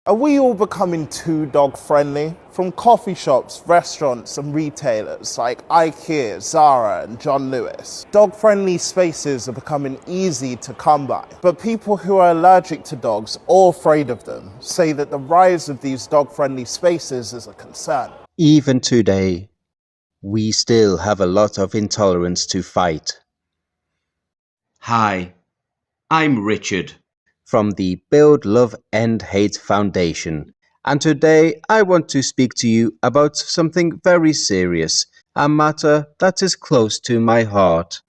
Are we all becoming too dog-friendly? From coffee shops, restaurants and retailers like IKEA, Zara and John Lewis, dog-friendly spaces are becoming easy to come by. But people who are allergic to dogs or afraid of them say that the rise of these dog-friendly spaces is a concern. Even today, we still have a lot of intolerance to fight. Hi, I'm Richard From the Build, Love, End Hate Foundation. And today I want to speak to you about something very serious, a matter that is close to my heart.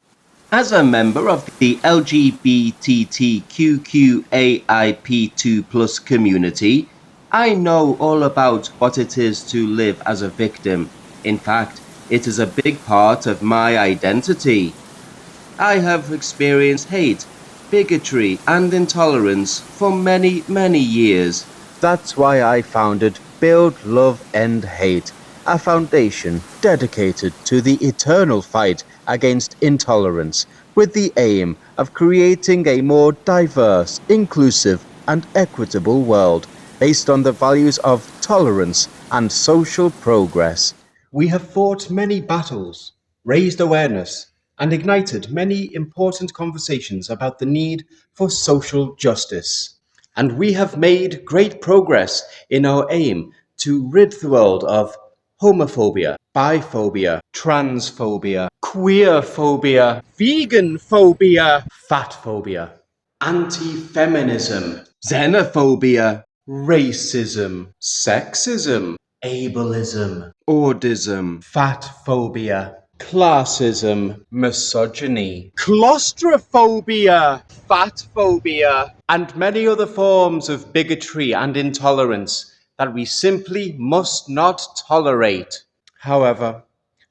As a member of the LGBTQQAIP2+ community, I know all about what it is to live as a victim. In fact, it is a big part of my identity. I have experienced hate, bigotry, and intolerance for many, many years. That's why I founded Build, Love, End Hate, a foundation dedicated to the eternal fight against intolerance, with the aim of creating a more diverse, inclusive, and equitable world based on the values of tolerance and social progress. We have fought many battles, raised awareness, and ignited many important conversations about the need for social justice. And we have made great progress in our aim to rid the world of homophobia, biphobia, transphobia, queerphobia, vegan phobia, fat phobia, anti-feminism, Xenophobia, racism, sexism, ableism, Ordism, fat phobia, classism, misogyny, claustrophobia, fat phobia, and many other forms of bigotry and intolerance that we simply must not tolerate. However,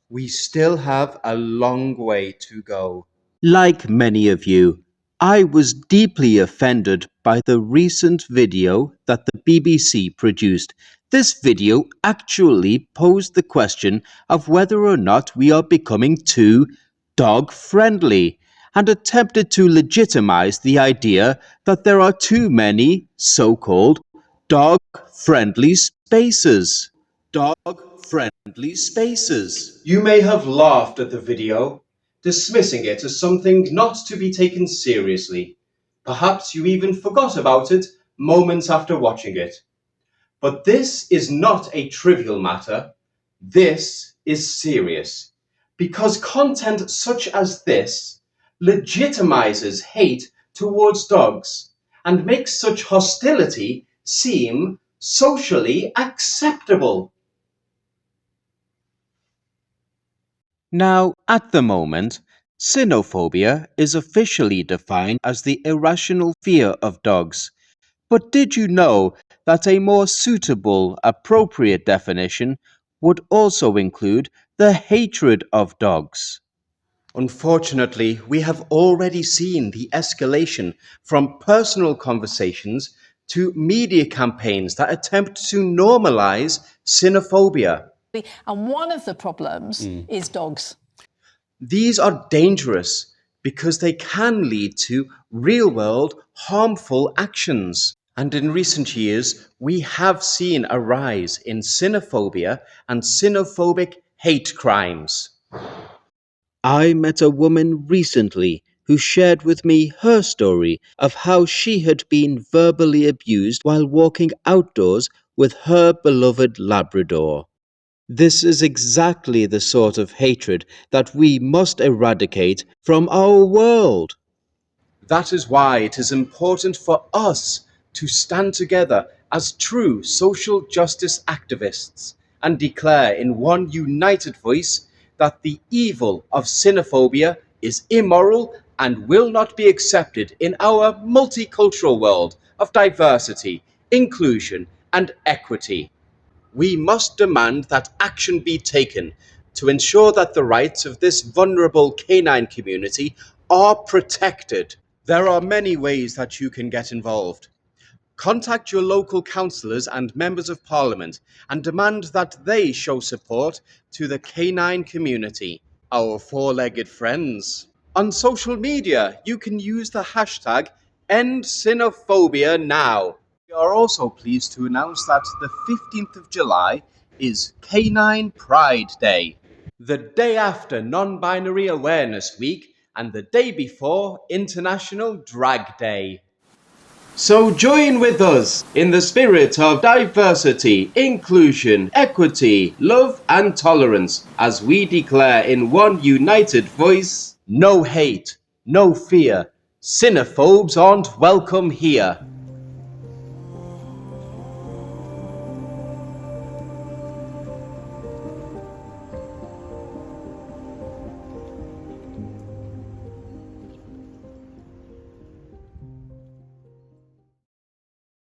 we still have a long way to go. Like many of you, I was deeply offended by the recent video that the BBC produced. This video actually posed the question of whether or not we are becoming too dog-friendly and attempted to legitimize the idea that there are too many so-called dog-friendly spaces. Dog-friendly spaces. You may have laughed at the video, dismissing it as something not to be taken seriously. Perhaps you even forgot about it moments after watching it. But this is not a trivial matter. This is serious. Because content such as this legitimizes hate towards dogs and makes such hostility seem socially acceptable. Now, at the moment, cynophobia is officially defined as the irrational fear of dogs. But did you know that a more suitable, appropriate definition would also include the hatred of dogs? Unfortunately, we have already seen the escalation from personal conversations to media campaigns that attempt to normalize cynophobia. And one of the problems is dogs. These are dangerous because they can lead to real-world harmful actions. And in recent years, we have seen a rise in cynophobia and cynophobic hate crimes. I met a woman recently who shared with me her story of how she had been verbally abused while walking outdoors with her beloved Labrador. This is exactly the sort of hatred that we must eradicate from our world. That is why it is important for us to stand together as true social justice activists and declare in one united voice that the evil of cynophobia is immoral and will not be accepted in our multicultural world of diversity, inclusion, and equity. We must demand that action be taken to ensure that the rights of this vulnerable canine community are protected. There are many ways that you can get involved. Contact your local councillors and members of parliament and demand that they show support to the canine community, our four-legged friends. On social media, you can use the hashtag #EndCynophobia now. We are also pleased to announce that the 15th of July is Canine Pride Day, the day after Non-Binary Awareness Week and the day before International Drag Day. So join with us in the spirit of diversity, inclusion, equity, love and tolerance as we declare in one united voice, no hate, no fear, cynophobes aren't welcome here.